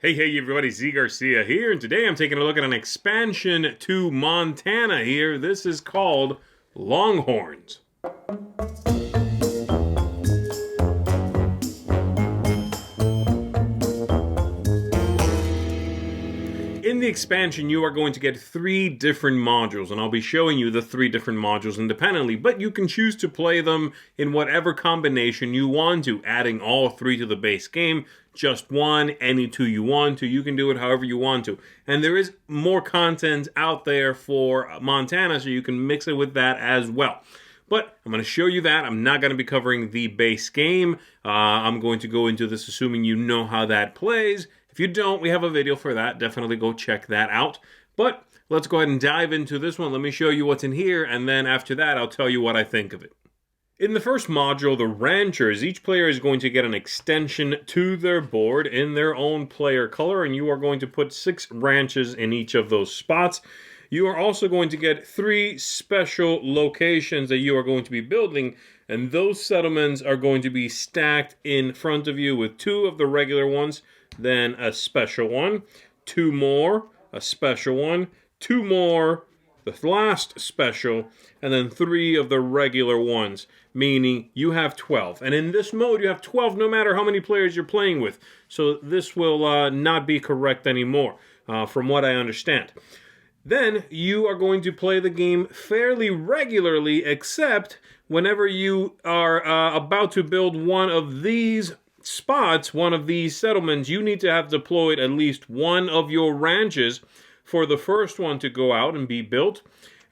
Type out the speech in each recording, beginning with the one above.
Hey everybody, Garcia here, and today I'm taking a look at an expansion to Montana here. This is called Longhorns. In the expansion, you are going to get 3 different modules, and I'll be showing you the 3 different modules independently, but you can choose to play them in whatever combination you want to, adding all 3 to the base game, just one, any 2 you want to. You can do it however you want to. And there is more content out there for Montana, so you can mix it with that as well. But I'm going to show you that. I'm not going to be covering the base game. I'm going to go into this assuming you know how that plays. If you don't, we have a video for that. Definitely go check that out. But let's go ahead and dive into this one. Let me show you what's in here, and then after that, I'll tell you what I think of it. In the first module, the Ranchers, each player is going to get an extension to their board in their own player color, and you are going to put 6 ranches in each of those spots. You are also going to get 3 special locations that you are going to be building, and those settlements are going to be stacked in front of you with 2 of the regular ones, then a special one, 2 more, a special one, 2 more, the last special, and then 3 of the regular ones, meaning you have 12. And in this mode, you have 12 no matter how many players you're playing with. So this will not be correct anymore, from what I understand. Then you are going to play the game fairly regularly, except whenever you are about to build one of these spots, one of these settlements, you need to have deployed at least one of your ranches for the first one to go out and be built.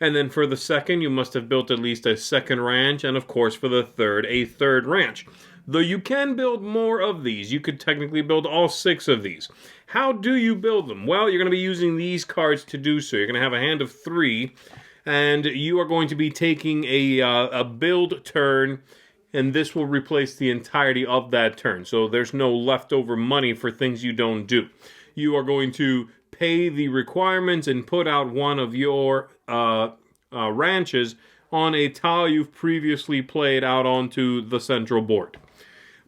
And then for the second, you must have built at least a second ranch, and of course for the third, a third ranch. Though you can build more of these. You could technically build all 6 of these. How do you build them? Well, you're going to be using these cards to do so. You're going to have a hand of 3, and you are going to be taking a build turn, and this will replace the entirety of that turn. So there's no leftover money for things you don't do. You are going to pay the requirements and put out one of your ranches on a tile you've previously played out onto the central board.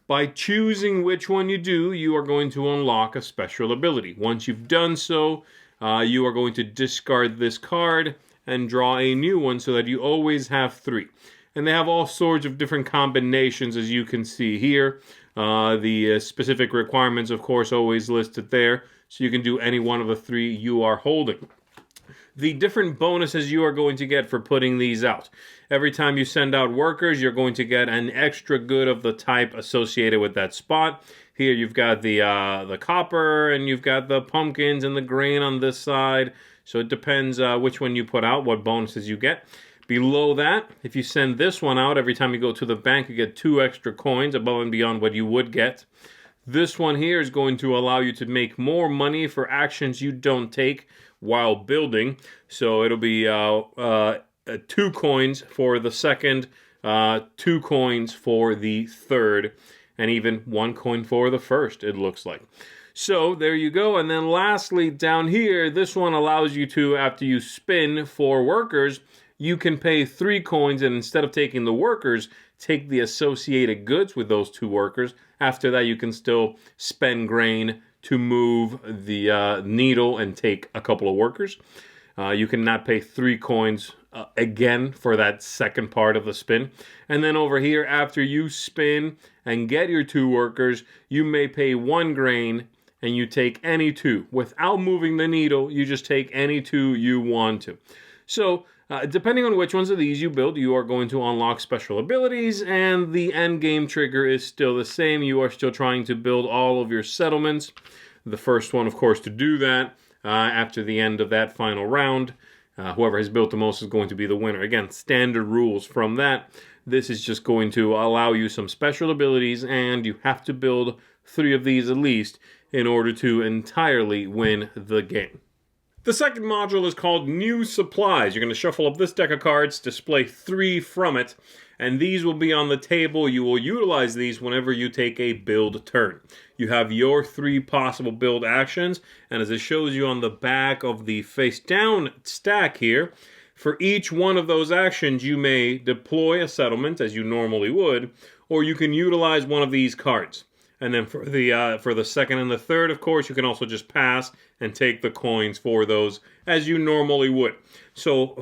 By choosing which one you do, you are going to unlock a special ability. Once you've done so, you are going to discard this card and draw a new one so that you always have 3. And they have all sorts of different combinations, as you can see here. The specific requirements, of course, always listed there, so you can do any one of the 3 you are holding. The different bonuses you are going to get for putting these out. Every time you send out workers, you're going to get an extra good of the type associated with that spot. Here you've got the copper, and you've got the pumpkins and the grain on this side. So it depends which one you put out, what bonuses you get. Below that, if you send this one out, every time you go to the bank, you get 2 extra coins above and beyond what you would get. This one here is going to allow you to make more money for actions you don't take while building. So it'll be 2 coins for the second, 2 coins for the third, and even 1 coin for the first, it looks like. So there you go. And then lastly, down here, this one allows you to, after you spin for workers, you can pay 3 coins, and instead of taking the workers, take the associated goods with those 2 workers. After that, you can still spend grain to move the needle and take a couple of workers. You cannot pay 3 coins again for that second part of the spin. And then over here, after you spin and get your 2 workers, you may pay 1 grain, and you take any 2. Without moving the needle, you just take any 2 you want to. So, depending on which ones of these you build, you are going to unlock special abilities, and the end game trigger is still the same. You are still trying to build all of your settlements. The first one, of course, to do that after the end of that final round. Whoever has built the most is going to be the winner. Again, standard rules from that. This is just going to allow you some special abilities, and you have to build 3 of these at least in order to entirely win the game. The second module is called New Supplies. You're going to shuffle up this deck of cards, display 3 from it, and these will be on the table. You will utilize these whenever you take a build turn. You have your 3 possible build actions, and as it shows you on the back of the face down stack here, for each one of those actions you may deploy a settlement as you normally would, or you can utilize one of these cards. And then for the second and the third, of course, you can also just pass and take the coins for those as you normally would. So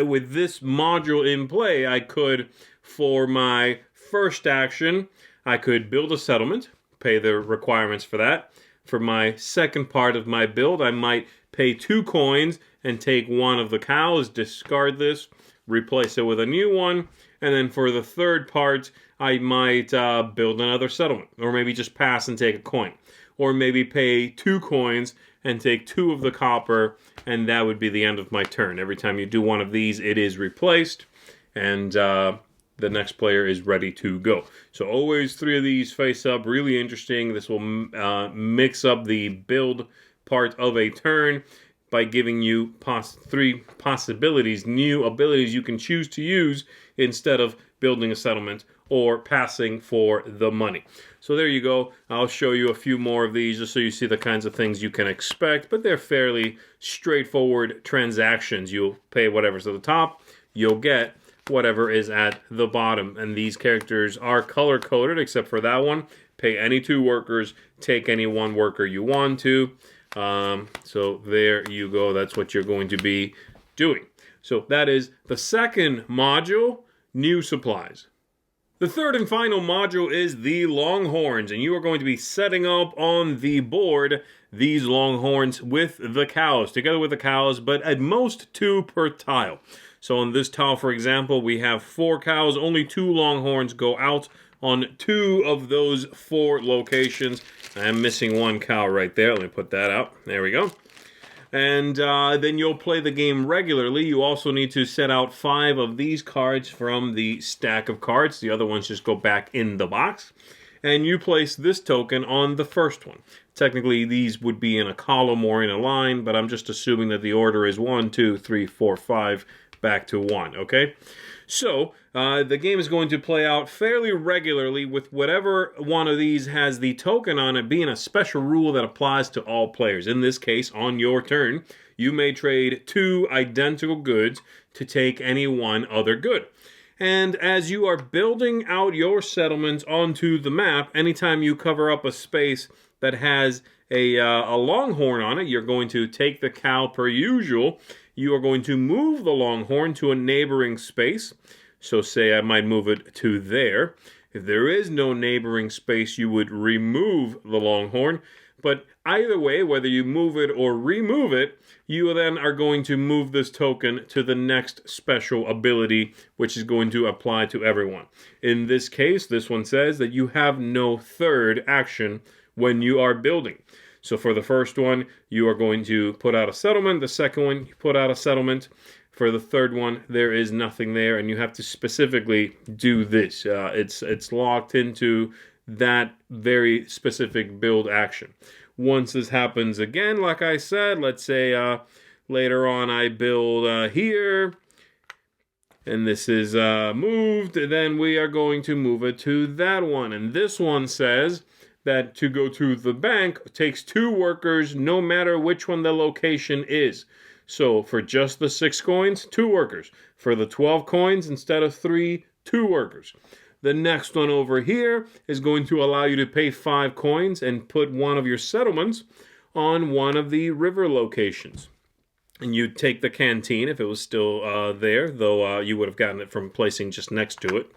with this module in play, I could, for my first action, I could build a settlement, pay the requirements for that. For my second part of my build, I might pay 2 coins and take one of the cows, discard this, replace it with a new one. And then for the third part, I might build another settlement, or maybe just pass and take a coin, or maybe pay 2 coins and take 2 of the copper, and that would be the end of my turn. Every time you do one of these, it is replaced, and the next player is ready to go. So always 3 of these face up. Really interesting. This will mix up the build part of a turn by giving you 3 possibilities, new abilities you can choose to use instead of building a settlement or passing for the money. So there you go. I'll show you a few more of these just so you see the kinds of things you can expect, but they're fairly straightforward transactions. You'll pay whatever's at the top, you'll get whatever is at the bottom. And these characters are color-coded except for that one. Pay any 2 workers, take any 1 worker you want to. So there you go. That's what you're going to be doing. So that is the second module, new supplies. The third and final module is the Longhorns, and you are going to be setting up on the board these Longhorns with the cows, together with the cows, but at most 2 per tile. So on this tile, for example, we have 4 cows, only 2 Longhorns go out on 2 of those 4 locations. I'm missing 1 cow right there. Let me put that out. There we go. And then you'll play the game regularly. You also need to set out 5 of these cards from the stack of cards. The other ones just go back in the box. And you place this token on the first one. Technically, these would be in a column or in a line, but I'm just assuming that the order is 1, 2, 3, 4, 5, back to 1, okay? So, the game is going to play out fairly regularly with whatever one of these has the token on it being a special rule that applies to all players. In this case, on your turn, you may trade 2 identical goods to take any 1 other good. And as you are building out your settlements onto the map, anytime you cover up a space that has a longhorn on it, you're going to take the cow per usual. You are going to move the longhorn to a neighboring space. So say I might move it to there. If there is no neighboring space, you would remove the longhorn. But either way, whether you move it or remove it, you then are going to move this token to the next special ability, which is going to apply to everyone. In this case, this one says that you have no third action when you are building. So for the first one, you are going to put out a settlement. The second one, you put out a settlement. For the third one, there is nothing there, and you have to specifically do this. It's locked into that very specific build action. Once this happens again, like I said, let's say later on I build here, and this is moved, then we are going to move it to that one. And this one says that to go to the bank takes 2 workers, no matter which one the location is. So for just the 6 coins, 2 workers. For the 12 coins, instead of 3, 2 workers. The next one over here is going to allow you to pay 5 coins and put one of your settlements on one of the river locations. And you take the canteen if it was still there, though you would have gotten it from placing just next to it,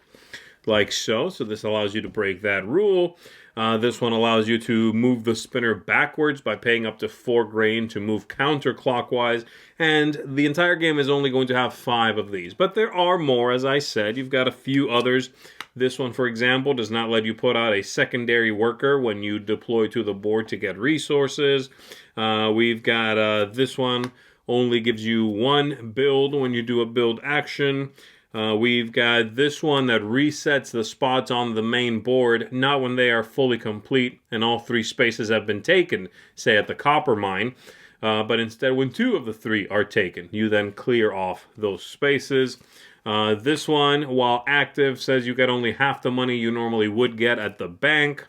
like so. So this allows you to break that rule. This one allows you to move the spinner backwards by paying up to 4 grain to move counterclockwise, and the entire game is only going to have 5 of these. But there are more, as I said. You've got a few others. This one, for example, does not let you put out a secondary worker when you deploy to the board to get resources. We've got this one, only gives you 1 build when you do a build action. We've got this one that resets the spots on the main board, not when they are fully complete and all 3 spaces have been taken, say at the copper mine, but instead when 2 of the 3 are taken. You then clear off those spaces. This one, while active, says you get only half the money you normally would get at the bank.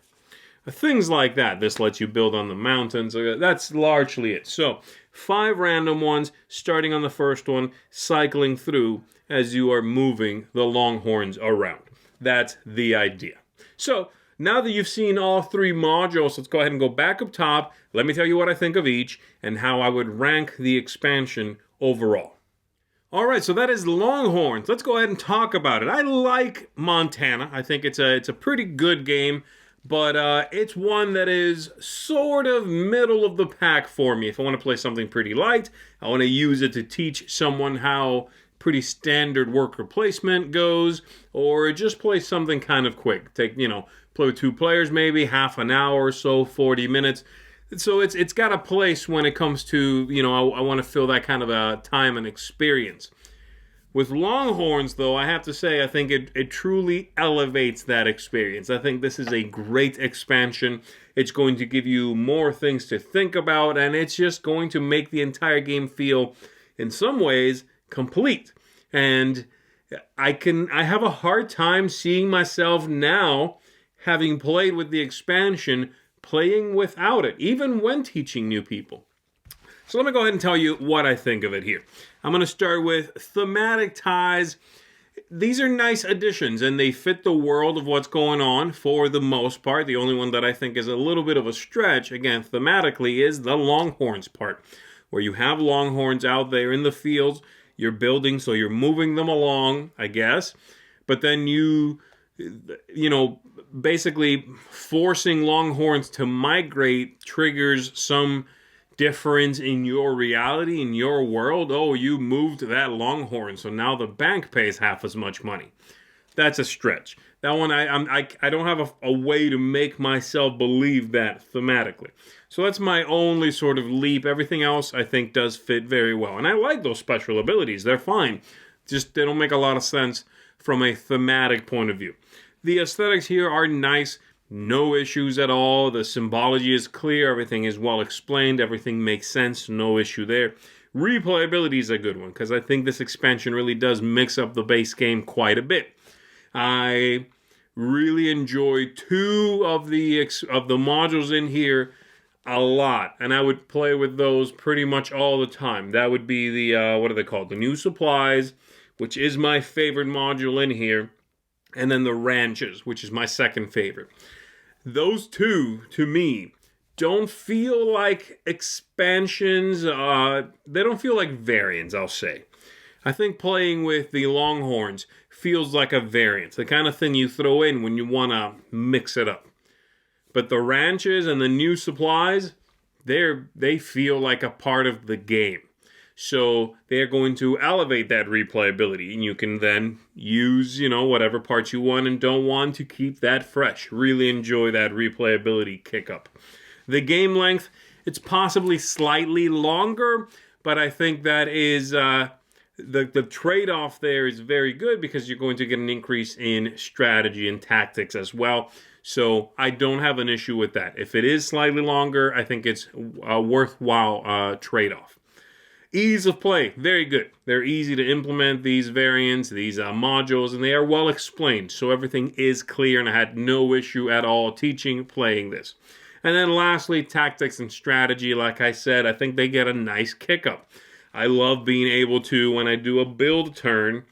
Things like that. This lets you build on the mountains. That's largely it. So 5 random ones, starting on the first one, cycling through as you are moving the Longhorns around. That's the idea. So Now that you've seen all three modules, let's go ahead and go back up top. Let me tell you what I think of each and how I would rank the expansion overall. All right, so that is Longhorns. Let's go ahead and talk about it. I like Montana. I think it's a pretty good game, but it's one that is sort of middle of the pack for me. If I want to play something pretty light, I want to use it to teach someone how pretty standard worker placement goes, or just play something kind of quick. Play with 2 players maybe, half an hour or so, 40 minutes. So it's got a place when it comes to, I want to fill that kind of a time and experience. With Longhorns, though, I have to say, I think it truly elevates that experience. I think this is a great expansion. It's going to give you more things to think about, and it's just going to make the entire game feel, in some ways, complete. And I have a hard time seeing myself now, having played with the expansion, playing without it, even when teaching new people. So let me go ahead and tell you what I think of it here. I'm going to start with thematic ties. These are nice additions, and they fit the world of what's going on for the most part. The only one that I think is a little bit of a stretch, again, thematically, is the Longhorns part, where you have Longhorns out there in the fields. You're building, so you're moving them along, I guess. But then basically forcing Longhorns to migrate triggers some difference in your reality, in your world. Oh, you moved that Longhorn, so now the bank pays half as much money. That's a stretch. That one, I don't have a way to make myself believe that thematically. So that's my only sort of leap. Everything else, I think, does fit very well. And I like those special abilities. They're fine. Just they don't make a lot of sense from a thematic point of view. The aesthetics here are nice. No issues at all. The symbology is clear. Everything is well explained. Everything makes sense. No issue there. Replayability is a good one because I think this expansion really does mix up the base game quite a bit. I really enjoy 2 of the modules in here a lot, and I would play with those pretty much all the time. That would be the what are they called? The new supplies, which is my favorite module in here, and then the ranches, which is my second favorite. Those 2, to me, don't feel like expansions. They don't feel like variants, I'll say. I think playing with the Longhorns feels like a variant, the kind of thing you throw in when you want to mix it up. But the ranches and the new supplies, they feel like a part of the game. So they're going to elevate that replayability, and you can then use, whatever parts you want and don't want to keep that fresh. Really enjoy that replayability kick up. The game length, it's possibly slightly longer, but I think that is the trade-off there is very good because you're going to get an increase in strategy and tactics as well. So I don't have an issue with that. If it is slightly longer, I think it's a worthwhile trade-off. Ease of play, very good. They're easy to implement, these variants, these modules, and they are well explained. So everything is clear, and I had no issue at all playing this. And then lastly, tactics and strategy. Like I said, I think they get a nice kick up. I love being able to, when I do a build turn,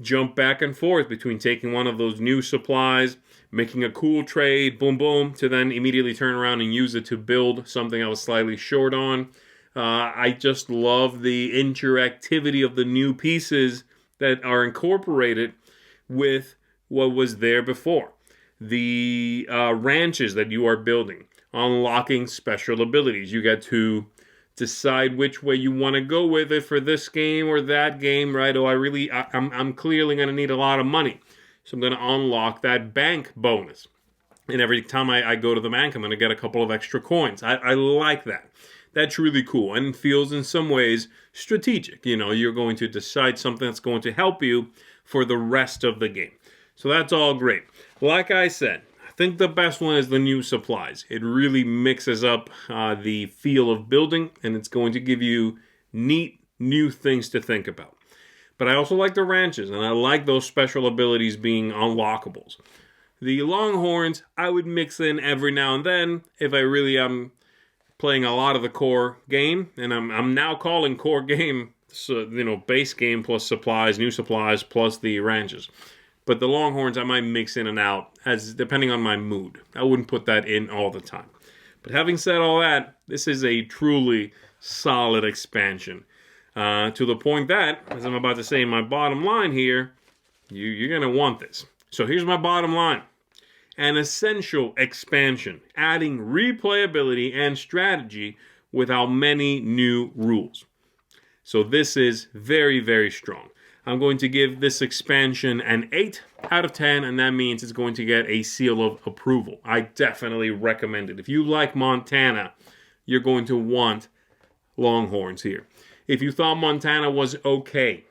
jump back and forth between taking one of those new supplies, making a cool trade, boom, boom, to then immediately turn around and use it to build something I was slightly short on. I just love the interactivity of the new pieces that are incorporated with what was there before. The ranches that you are building, unlocking special abilities. You get to decide which way you want to go with it for this game or that game, right? I'm clearly going to need a lot of money. So I'm going to unlock that bank bonus. And every time I go to the bank, I'm going to get a couple of extra coins. I like that. That's really cool and feels in some ways strategic. You're going to decide something that's going to help you for the rest of the game. So that's all great. Like I said, I think the best one is the new supplies. It really mixes up the feel of building, and it's going to give you neat new things to think about. But I also like the ranches, and I like those special abilities being unlockables. The Longhorns, I would mix in every now and then if I really am playing a lot of the core game, and I'm now calling core game, so, base game plus supplies, new supplies plus the ranches. But the Longhorns, I might mix in and out as depending on my mood. I wouldn't put that in all the time. But having said all that, this is a truly solid expansion. To the point that, as I'm about to say in my bottom line here, you're going to want this. So here's my bottom line. An essential expansion, adding replayability and strategy without many new rules. So this is very, very strong. I'm going to give this expansion an 8 out of 10, and that means it's going to get a seal of approval. I definitely recommend it. If you like Montana, you're going to want Longhorns here. If you thought Montana was okay,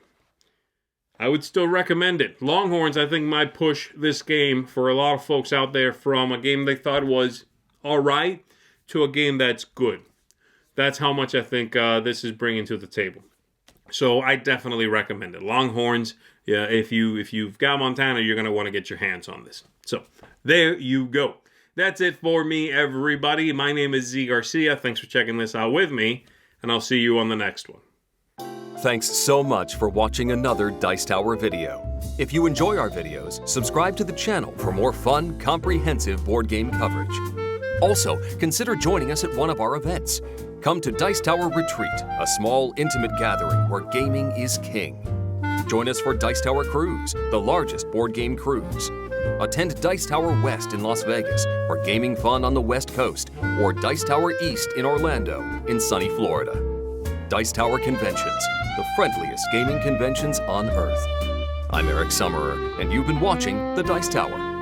I would still recommend it. Longhorns, I think, might push this game for a lot of folks out there from a game they thought was all right to a game that's good. That's how much I think this is bringing to the table. So I definitely recommend it. Longhorns, yeah, if you've got Montana, you're going to want to get your hands on this. So there you go. That's it for me, everybody. My name is Z Garcia. Thanks for checking this out with me, and I'll see you on the next one. Thanks so much for watching another Dice Tower video. If you enjoy our videos, subscribe to the channel for more fun, comprehensive board game coverage. Also, consider joining us at one of our events. Come to Dice Tower Retreat, a small, intimate gathering where gaming is king. Join us for Dice Tower Cruise, the largest board game cruise. Attend Dice Tower West in Las Vegas for gaming fun on the West Coast, or Dice Tower East in Orlando in sunny Florida. Dice Tower Conventions, the friendliest gaming conventions on Earth. I'm Eric Summerer, and you've been watching The Dice Tower.